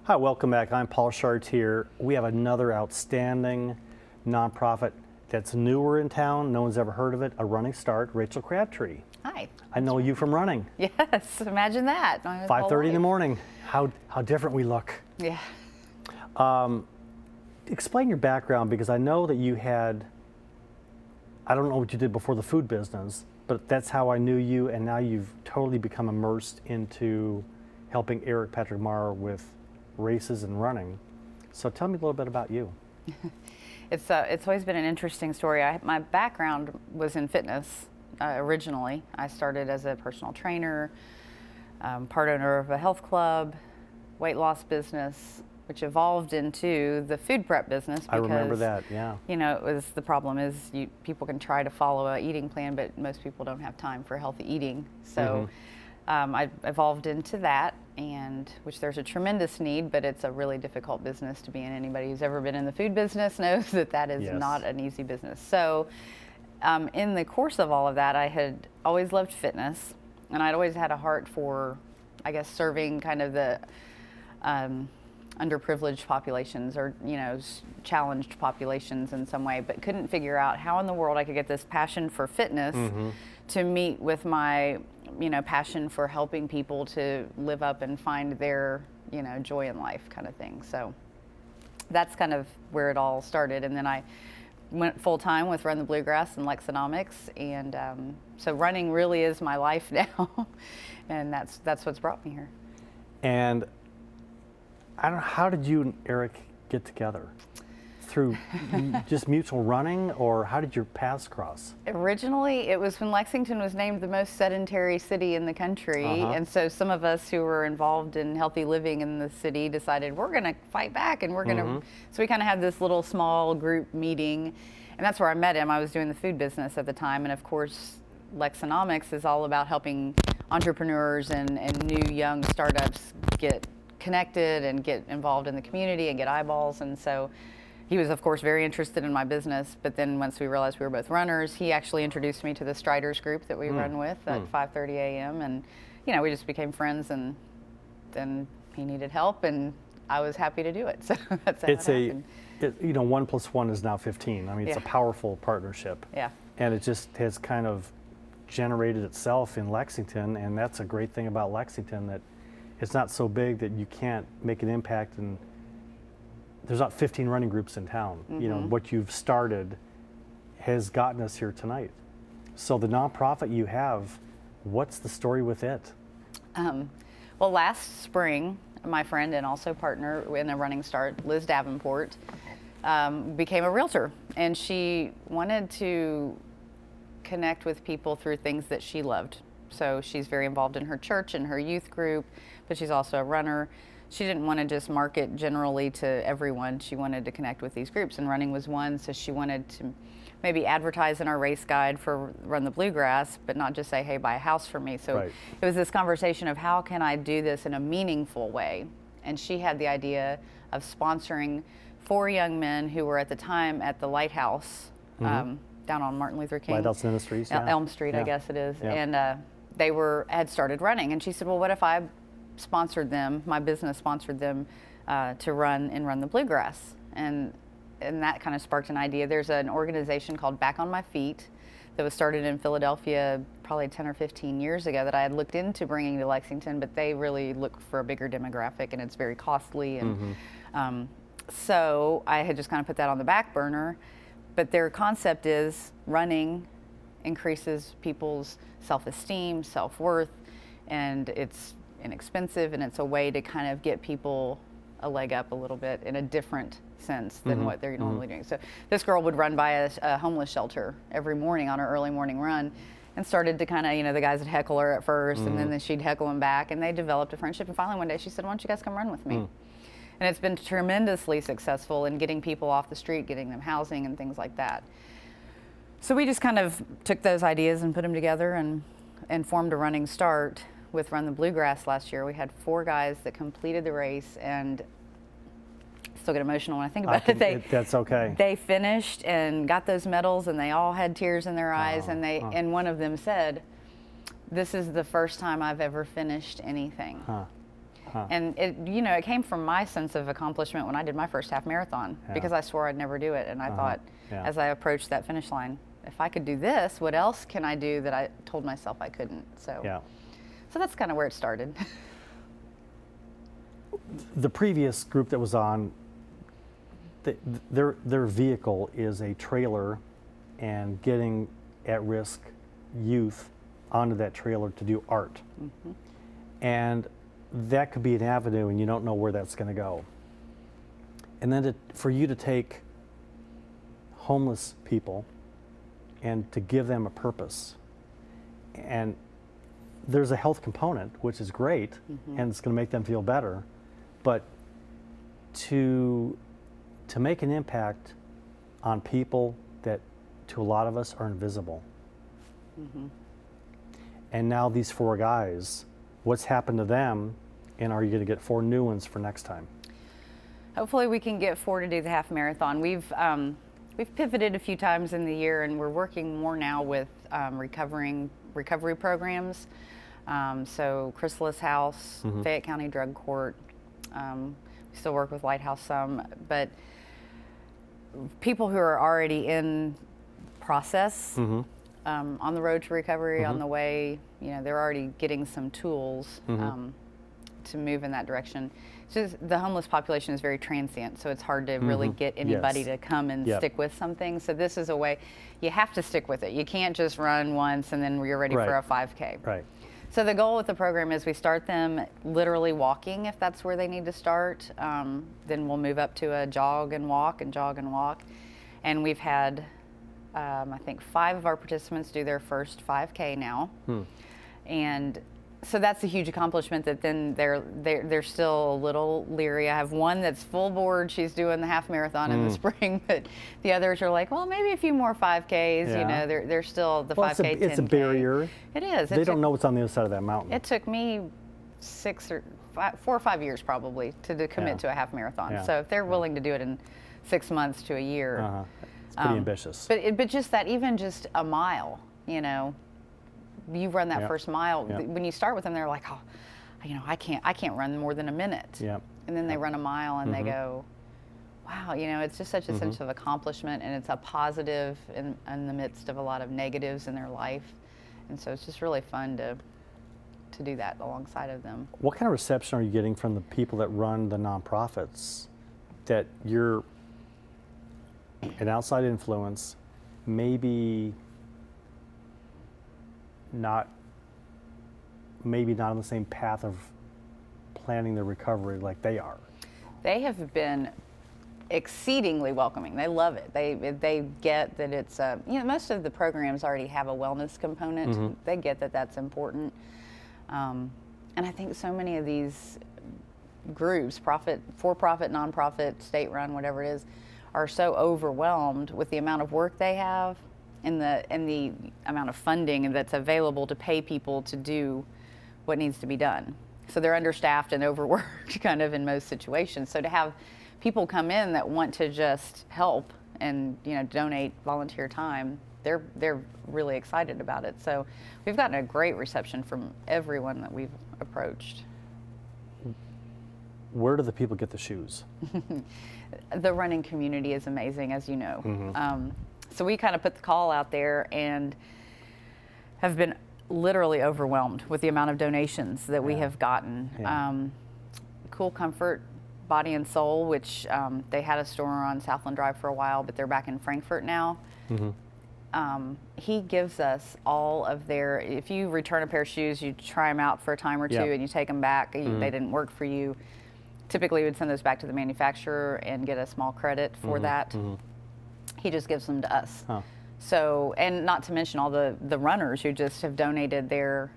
Hi, welcome back. I'm Paul Chartier. We have another outstanding nonprofit that's newer in town. No one's ever heard of it. A Running Start. Rachel Crabtree. Hi. I know you from running. Yes, imagine that. 5:30 in the morning. How different we look. Yeah. Explain your background, because I know that you had, I don't know what you did before the food business, but that's how I knew you, and now you've totally become immersed into helping Eric Patrick Marr with races and running. So tell me a little bit about you. It's always been an interesting story. My background was in fitness originally. I started as a personal trainer, part owner of a health club, weight loss business, which evolved into the food prep business. Because, I remember that, yeah. You know, the problem is people can try to follow an eating plan, but most people don't have time for healthy eating. So I evolved into that, and which there's a tremendous need, but it's a really difficult business to be in. Anybody who's ever been in the food business knows that that is not an easy business. So in the course of all of that, I had always loved fitness, and I'd always had a heart for, I guess, serving kind of the underprivileged populations, or, you know, challenged populations in some way, but couldn't figure out how in the world I could get this passion for fitness to meet with my, you know, passion for helping people to live up and find their, you know, joy in life kind of thing. So that's kind of where it all started. And then I went full time with Run the Bluegrass and Lexonomics, and so running really is my life now, and that's what's brought me here. And I don't know, how did you and Eric get together? Through just mutual running, or how did your paths cross? Originally, it was when Lexington was named the most sedentary city in the country, and so some of us who were involved in healthy living in the city decided we're going to fight back, and we're going to. So we kind of had this little small group meeting, and that's where I met him. I was doing the food business at the time, and of course, Lexonomics is all about helping entrepreneurs and new young startups get connected and get involved in the community and get eyeballs, and so. He was, of course, very interested in my business, but then once we realized we were both runners, he actually introduced me to the Striders group that we run with at 5:30 a.m. And, you know, we just became friends, and then he needed help, and I was happy to do it. So that's how it happened. You know, 1 + 1 is now 15. I mean, it's a powerful partnership. Yeah. And it just has kind of generated itself in Lexington, and that's a great thing about Lexington, that it's not so big that you can't make an impact, and there's not 15 running groups in town. You know, what you've started has gotten us here tonight. So the nonprofit you have, what's the story with it? Well, last spring, my friend and also partner in a Running Start, Liz Davenport, became a realtor, and she wanted to connect with people through things that she loved. So she's very involved in her church and her youth group, but she's also a runner. She didn't want to just market generally to everyone. She wanted to connect with these groups, and running was one. So she wanted to maybe advertise in our race guide for Run the Bluegrass, but not just say, hey, buy a house for me. So it was this conversation of how can I do this in a meaningful way? And she had the idea of sponsoring 4 young men who were at the time at the Lighthouse down on Martin Luther King. Lighthouse Ministries, Elm Street, I guess it is. And they had started running. And she said, well, what if I sponsored them, my business sponsored them to run the Bluegrass, and that kind of sparked an idea. There's an organization called Back on My Feet that was started in Philadelphia probably 10 or 15 years ago that I had looked into bringing to Lexington, but they really look for a bigger demographic, and it's very costly, and so I had just kind of put that on the back burner. But their concept is running increases people's self-esteem, self-worth, and it's inexpensive, and it's a way to kind of get people a leg up a little bit in a different sense than what they're normally doing. So this girl would run by a homeless shelter every morning on her early morning run, and started to kind of, you know, the guys would heckle her at first, and then she'd heckle them back, and they developed a friendship. And finally one day she said, why don't you guys come run with me? And it's been tremendously successful in getting people off the street, getting them housing and things like that. So we just kind of took those ideas and put them together, and formed a Running Start with Run the Bluegrass last year. We had 4 guys that completed the race, and still get emotional when I think about it. That's okay. They finished and got those medals, and they all had tears in their eyes, and one of them said, this is the first time I've ever finished anything. And it came from my sense of accomplishment when I did my first half marathon, because I swore I'd never do it. And I thought, as I approached that finish line, if I could do this, what else can I do that I told myself I couldn't? So that's kind of where it started. The previous group that was on, their vehicle is a trailer, and getting at-risk youth onto that trailer to do art. And that could be an avenue, and you don't know where that's going to go. And then for you to take homeless people and to give them a purpose, and there's a health component, which is great, and it's going to make them feel better, but to make an impact on people that to a lot of us are invisible. And now these 4 guys, what's happened to them, and are you going to get 4 new ones for next time? Hopefully we can get 4 to do the half marathon. We've pivoted a few times in the year, and we're working more now with recovery programs. So Chrysalis House, Fayette County Drug Court. We still work with Lighthouse some, but people who are already in process, on the road to recovery, on the way, they're already getting some tools to move in that direction. It's just the homeless population is very transient, so it's hard to really get anybody to come and stick with something. So this is a way you have to stick with it. You can't just run once and then you're ready for a 5K. Right. So the goal with the program is we start them literally walking, if that's where they need to start. Then we'll move up to a jog and walk and jog and walk. And we've had, I think, 5 of our participants do their first 5K now. And so that's a huge accomplishment, that then they're still a little leery. I have one that's full board. She's doing the half marathon in the spring, but the others are like, well, maybe a few more 5Ks. They're still the 5K, 10K. It's a barrier. It is. They don't know what's on the other side of that mountain. It took me 4 or 5 years probably to commit to a half marathon. So if they're willing to do it in 6 months to a year, it's pretty ambitious. But just that, even just a mile, you run that first mile. When you start with them, they're like, oh, I can't run more than a minute. And then they run a mile and they go, wow, it's just such a sense of accomplishment, and it's a positive in the midst of a lot of negatives in their life. And so it's just really fun to do that alongside of them. What kind of reception are you getting from the people that run the nonprofits, that you're an outside influence, maybe not on the same path of planning their recovery like they are? They have been exceedingly welcoming. They love it. They get that it's most of the programs already have a wellness component. They get that that's important. And I think so many of these groups, for-profit, nonprofit, state-run, whatever it is, are so overwhelmed with the amount of work they have and the amount of funding that's available to pay people to do what needs to be done. So they're understaffed and overworked kind of in most situations. So to have people come in that want to just help and donate volunteer time, they're really excited about it. So we've gotten a great reception from everyone that we've approached. Where do the people get the shoes? The running community is amazing, as you know. So we kind of put the call out there and have been literally overwhelmed with the amount of donations that we have gotten. Cool Comfort Body and Soul, which they had a store on Southland Drive for a while, but they're back in Frankfort now. He gives us all of their, if you return a pair of shoes, you try them out for a time or two and you take them back, they didn't work for you. Typically we would send those back to the manufacturer and get a small credit for that. He just gives them to us. So, and not to mention all the runners who just have donated their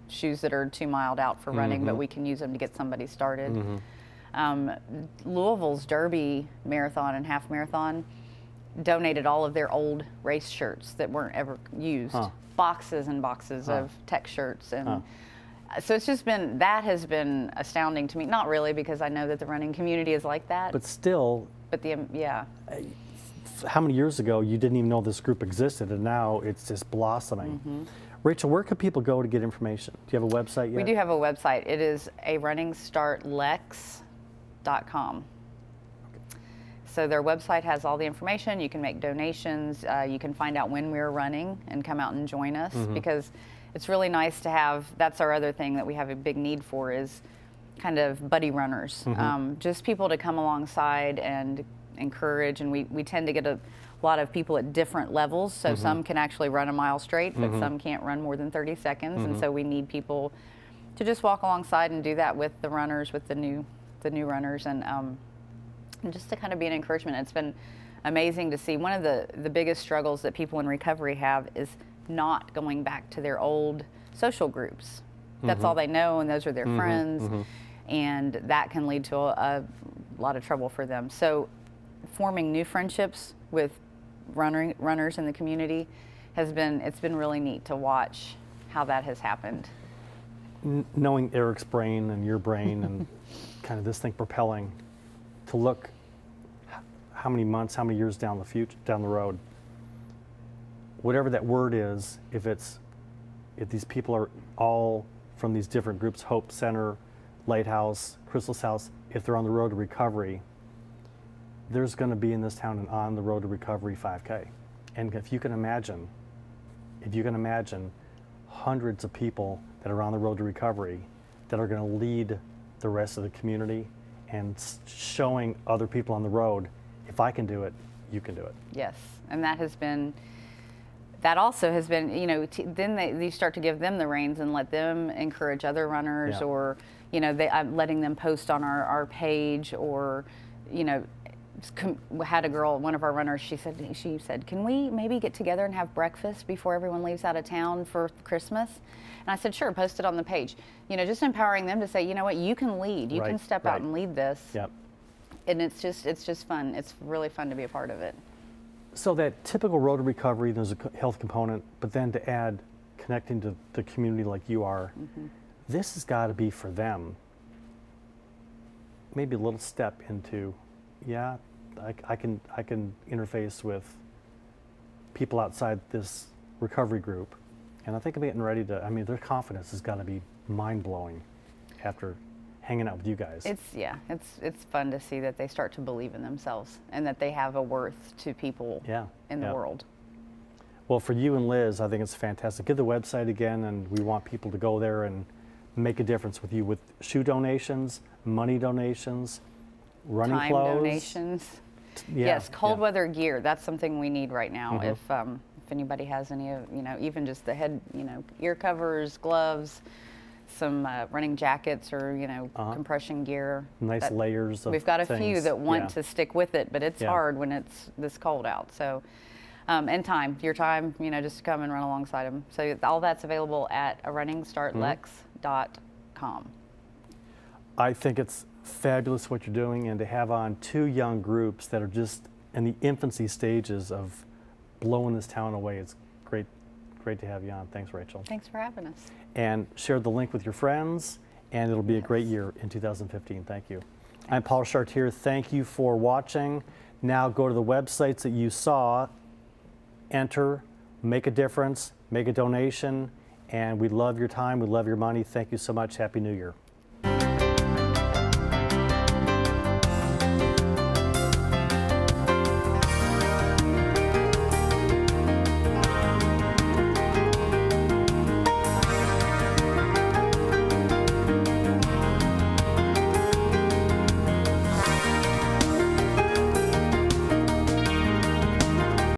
shoes that are too mild out for running, but we can use them to get somebody started. Louisville's Derby Marathon and Half Marathon donated all of their old race shirts that weren't ever used, boxes and boxes of tech shirts. And so it's just been, that has been astounding to me. Not really, because I know that the running community is like that. But still. But how many years ago you didn't even know this group existed, and now it's just blossoming. Rachel, where can people go to get information? Do you have a website yet? We do have a website. It is arunningstartlex.com. So their website has all the information. You can make donations. You can find out when we're running and come out and join us, because it's really nice to have. That's our other thing that we have a big need for, is kind of buddy runners, just people to come alongside and encourage. And we tend to get a lot of people at different levels, so some can actually run a mile straight, but some can't run more than 30 seconds, and so we need people to just walk alongside and do that with the runners, with the new runners, and just to kind of be an encouragement. It's been amazing to see. One of the biggest struggles that people in recovery have is not going back to their old social groups. That's all they know, and those are their friends, and that can lead to a lot of trouble for them. So forming new friendships with runners in the community it's been really neat to watch how that has happened. Knowing Eric's brain and your brain and kind of this thing propelling to look how many months, how many years down the road, whatever that word is, if these people are all from these different groups, Hope Center, Lighthouse, Crystal's House, if they're on the road to recovery, there's going to be in this town an On the Road to Recovery 5K. And if you can imagine hundreds of people that are on the road to recovery that are going to lead the rest of the community and showing other people on the road, if I can do it, you can do it. Yes, and that also has been, then you start to give them the reins and let them encourage other runners, or, I'm letting them post on our page, or, had a girl, one of our runners, she said, can we maybe get together and have breakfast before everyone leaves out of town for Christmas? And I said, sure, post it on the page. Just empowering them to say, you know what, you can lead, you can step out and lead this. Yep. And it's just fun. It's really fun to be a part of it. So that typical road to recovery, there's a health component, but then to add connecting to the community like you are, this has got to be for them maybe a little step into, I can interface with people outside this recovery group, and I think I'm getting ready to. I mean, their confidence has got to be mind-blowing after hanging out with you guys. It's fun to see that they start to believe in themselves and that they have a worth to people in the world. Well, for you and Liz, I think it's fantastic. Give the website again, and we want people to go there and make a difference with you with shoe donations, money donations, running time clothes. Donations. Yes, cold weather gear. That's something we need right now. If anybody has any of, even just the head, ear covers, gloves, some running jackets, or compression gear. Nice layers of We've got a things. few that want to stick with it, but it's hard when it's this cold out. So, and your time, just to come and run alongside them. So all that's available at arunningstartlex.com. I think it's fabulous what you're doing, and to have on two young groups that are just in the infancy stages of blowing this town away. It's great to have you on. Thanks, Rachel. Thanks for having us. And share the link with your friends, and it'll be a great year in 2015. Thank you. I'm Paul Chartier. Thank you for watching. Now go to the websites that you saw, enter, make a difference, make a donation, and we love your time, we love your money. Thank you so much. Happy New Year.